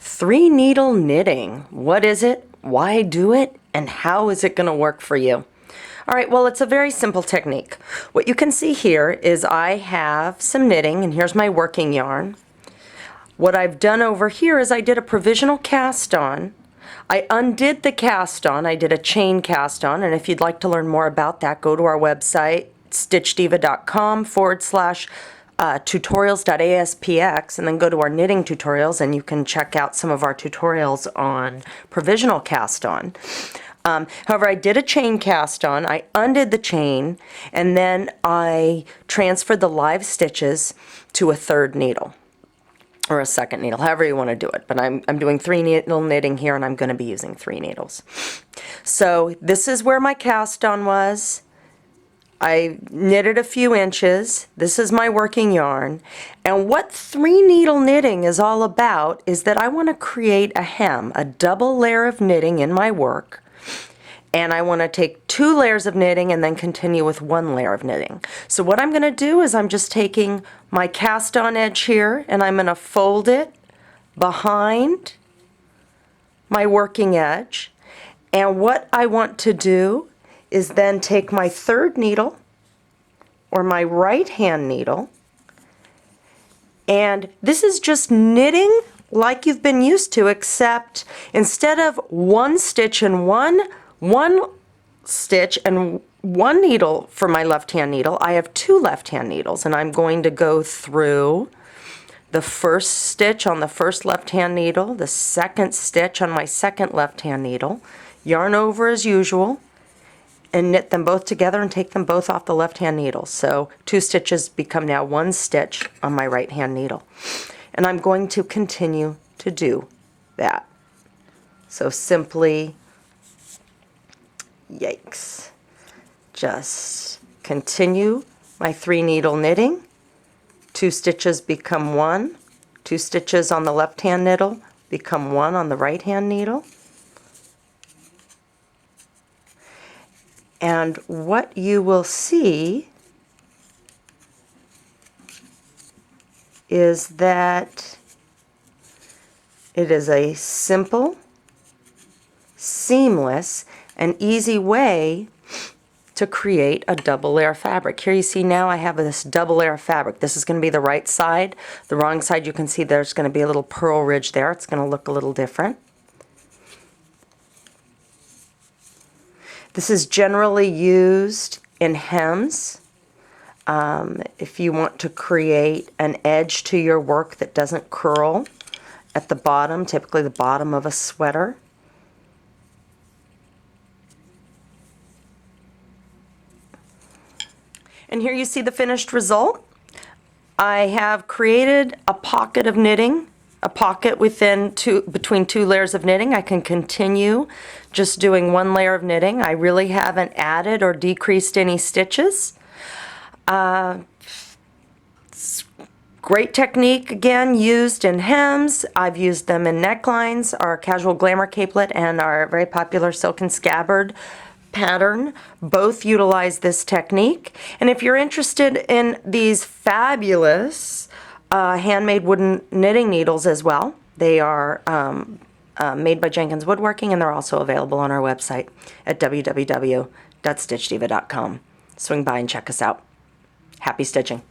Three needle knitting. What is it? Why do it? And how is it going to work for you? All right, well, it's a very simple technique. What you can see here is I have some knitting, and here's my working yarn. What I've done over here is I did a provisional cast on. I undid the cast on. I did a chain cast on, and if you'd like to learn more about that, go to our website, stitchdiva.com/tutorials.aspx, and then go to our knitting tutorials, and you can check out some of our tutorials on provisional cast on. However, I did a chain cast on, I undid the chain, and then I transferred the live stitches to a third needle, or a second needle, however you want to do it. But I'm doing three needle knitting here, and I'm going to be using three needles. So this is where my cast on was. I knitted a few inches. This is my working yarn. And what three needle knitting is all about is that I want to create a hem, a double layer of knitting in my work. And I want to take 2 layers of knitting and then continue with 1 layer of knitting. So what I'm going to do is I'm just taking my cast on edge here and I'm going to fold it behind my working edge. And what I want to do is then take my third needle or my right hand needle, and this is just knitting like you've been used to, except instead of one stitch and one stitch and 1 needle for my left hand needle, I have 2 left hand needles, and I'm going to go through the first stitch on the first left hand needle, the second stitch on my second left hand needle, yarn over as usual, and knit them both together and take them both off the left hand needle. So 2 stitches become now 1 stitch on my right hand needle. And I'm going to continue to do that. So simply, yikes, just continue my 3 needle knitting. 2 stitches become 1. 2 stitches on the left hand needle become 1 on the right hand needle. And what you will see is that it is a simple, seamless, and easy way to create a double layer fabric. Here you see now I have this double layer fabric. This is going to be the right side. The wrong side, you can see there's going to be a little purl ridge there. It's going to look a little different. This is generally used in hems. If you want to create an edge to your work that doesn't curl at the bottom, typically the bottom of a sweater. And here you see the finished result. I have created a pocket of knitting, a pocket between 2 layers of knitting. I can continue just doing 1 layer of knitting. I really haven't added or decreased any stitches. Great technique, again, used in hems. I've used them in necklines, our casual glamour capelet, and our very popular silken scabbard pattern. Both utilize this technique. And if you're interested in these fabulous handmade wooden knitting needles as well, they are made by Jenkins Woodworking, and they're also available on our website at www.stitchdiva.com. Swing by and check us out. Happy stitching.